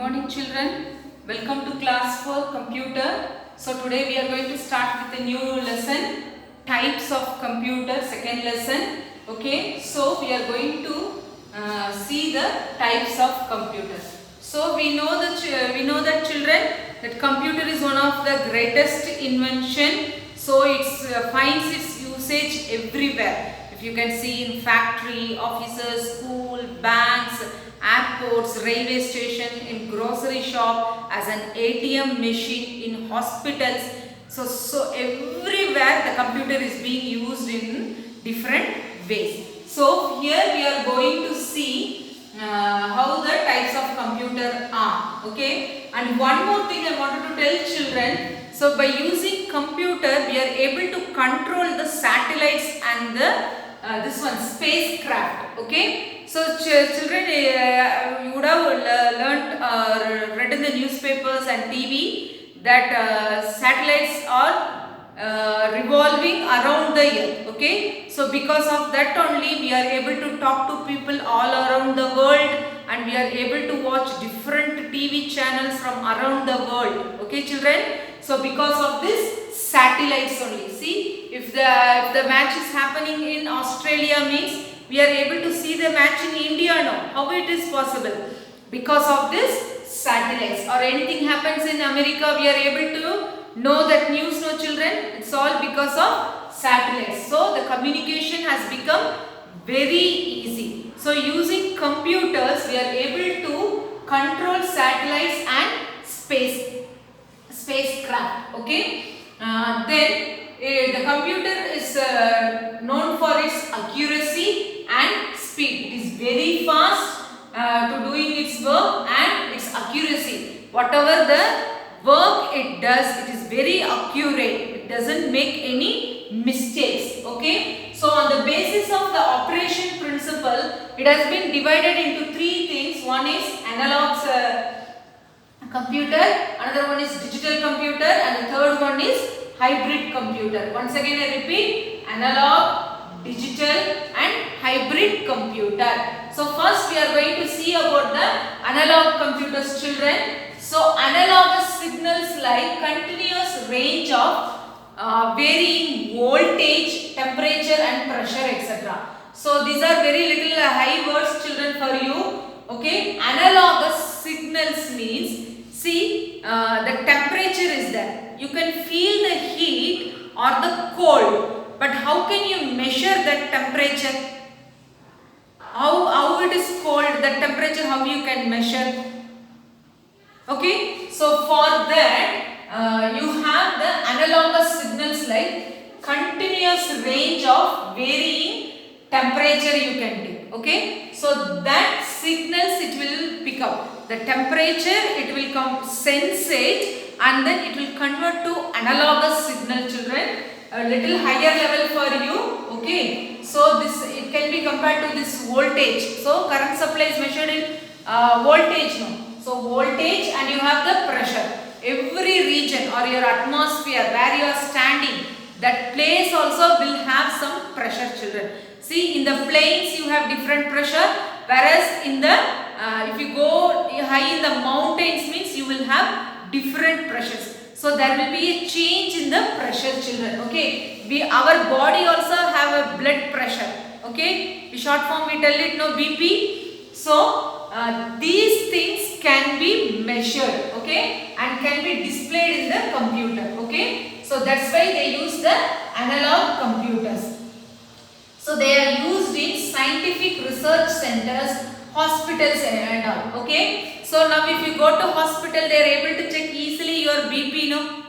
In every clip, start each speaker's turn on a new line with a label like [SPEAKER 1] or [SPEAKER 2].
[SPEAKER 1] morning children. Welcome to class for computer. So today we are going to start with a new lesson, types of computer, second lesson. Okay, so we are going to see the types of computer. So we know that children, that computer is one of the greatest invention. So it finds its usage everywhere. If you can see in factory, offices, school, banks, airports, railway station, in grocery shop, as an ATM machine, in hospitals. So everywhere the computer is being used in different ways. So here we are going to see how the types of computer are. Okay. And one more thing I wanted to tell children. So by using computer, we are able to control the satellites and the this one spacecraft. Okay. So children, you would have learnt or read in the newspapers and TV that satellites are revolving around the earth. Okay. So because of that only we are able to talk to people all around the world, and we are able to watch different TV channels from around the world. Okay children. So because of this satellites only. See, if the match is happening in Australia, means we are able to see the match in India now. How it is possible? Because of this satellites. Or anything happens in America, we are able to know that news, no children. It's all because of satellites. So the communication has become very easy. So using computers, we are able to control satellites and spacecraft. Okay. Then the computer is known for its accuracy and speed. It is very fast to doing its work and its accuracy. Whatever the work it does, it is very accurate. It doesn't make any mistakes. Okay. So on the basis of the operation principle, it has been divided into three things. One is analog computer, another one is digital computer, and the third one is hybrid computer. Once again I repeat, analog, digital and hybrid computer. So first we are going to see about the analog computers children. So analogous signals like continuous range of varying voltage, temperature and pressure, etc. So these are very little high words children for you. Okay, analogous signals means, see, the temperature is there. You can feel the heat or the cold, but how can you measure that temperature? How it is cold, that temperature, how you can measure? Okay, so for that you have the analogous signals like continuous range of varying temperature you can take. Okay, so that signals it will pick up. The temperature it will come sense it, and then it will convert to analogous signal children, a little higher level for you. Okay, so this it can be compared to this voltage. So current supply is measured in voltage now. So voltage, and you have the pressure. Every region or your atmosphere where you are standing, that place also will have some pressure children. See, in the plains you have different pressure, whereas in the if you go high in the mountains means you will have different pressures. So there will be a change in the pressure children. Okay, our body also have a blood pressure. Okay, in short form we tell it no BP. So these things can be measured. Okay, and can be displayed in the computer. Okay, so that's why they use the analog computers. So they are used in scientific research centers, hospitals and all. Okay, so now if you go to hospital, they are able to check easily your BP, no?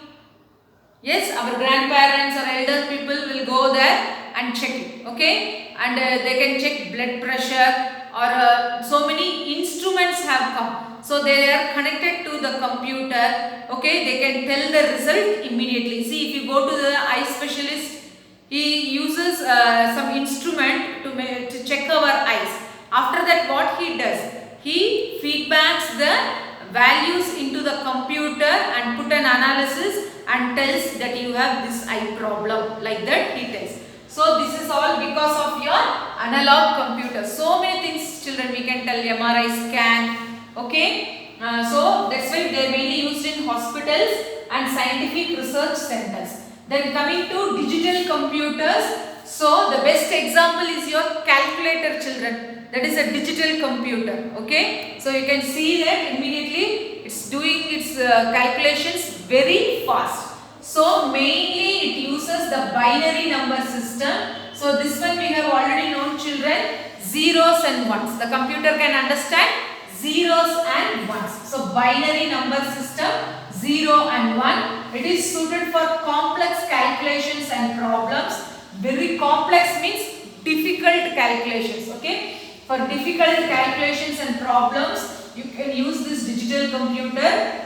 [SPEAKER 1] Yes, our grandparents or elder people will go there and check it. Okay, and they can check blood pressure, or so many instruments have come. So they are connected to the computer. Okay, they can tell the result immediately. See, if you go to the eye specialist, he uses some instrument to check our eyes. After that, what he does? He feedbacks the values into the computer and put an analysis and tells that you have this eye problem. Like that he tells. So this is all because of your analog computer. So many things children we can tell, MRI scan. Okay. So that's why they are mainly used in hospitals and scientific research centers. Then coming to digital computers, so the best example is your calculator, children. That is a digital computer. Okay, so you can see that immediately it's doing its calculations very fast. So mainly it uses the binary number system. So this one we have already known, children, zeros and ones. The computer can understand zeros and ones. So binary number system, 0 and 1. It is suited for complex calculations and problems. Very complex means difficult calculations. Okay, for difficult calculations and problems you can use this digital computer.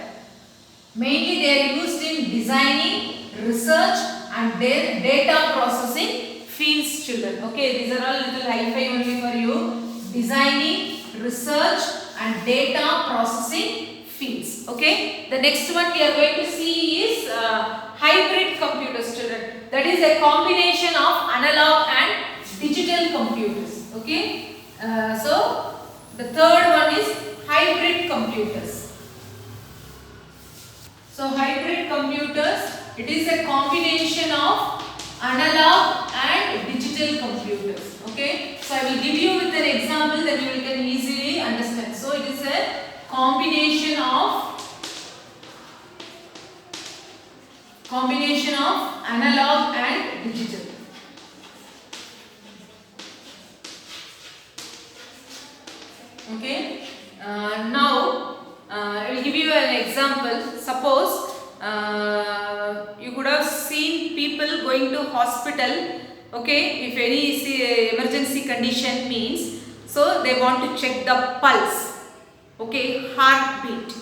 [SPEAKER 1] Mainly they are used in designing, research and data processing fields, children. Okay, these are all little hi-fi only for you. Designing, research and data processing fields. Okay, the next one we are going to see is hybrid computers, children. That is a combination of analog and digital computers. Okay, so the third one is hybrid computers. So hybrid computers, it is a combination of analog and digital computers. Okay, so I will give you with an example that you can easily understand. So it is a combination of analog and digital. Okay, now I will give you an example. Suppose you could have seen people going to hospital. Okay, if any emergency condition means, so they want to check the pulse. Okay, heartbeat.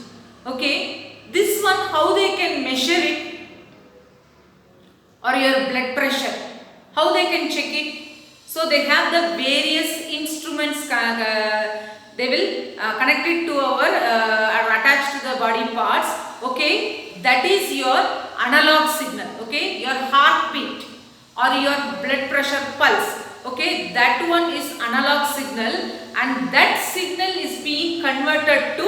[SPEAKER 1] Okay, this one how they can measure it, or your blood pressure, how they can check it? So they have the various instruments. They will connect it to our or attach to the body parts. Okay, that is your analog signal. Okay, your heartbeat or your blood pressure pulse. Okay, that one is analog signal, and that signal is being converted to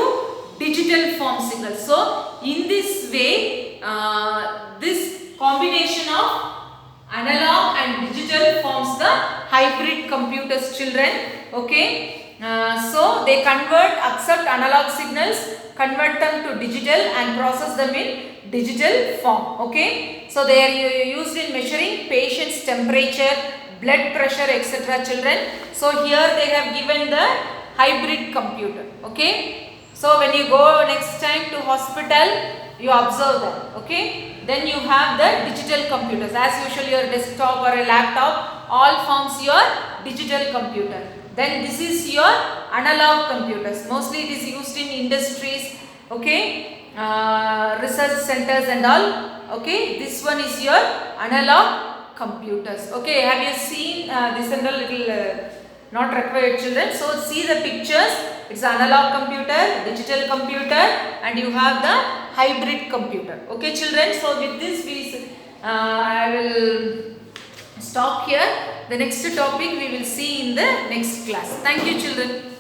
[SPEAKER 1] digital form signal. So in this way, this combination of analog and digital forms the hybrid computers, children. Okay, so they accept analog signals, convert them to digital and process them in digital form. Okay, so they are used in measuring patient's temperature, blood pressure, etc., children. So here they have given the hybrid computer. Okay, so when you go next time to hospital, you observe that. Okay, then you have the digital computers. As usual, your desktop or a laptop all forms your digital computer. Then this is your analog computers. Mostly it is used in industries. Okay, research centers and all. Okay, this one is your analog computers. Okay, have you seen this and a little not required, children? So see the pictures. It's analog computer, digital computer, and you have the hybrid computer. Okay, children. So with this I will stop here. The next topic we will see in the next class. Thank you, children.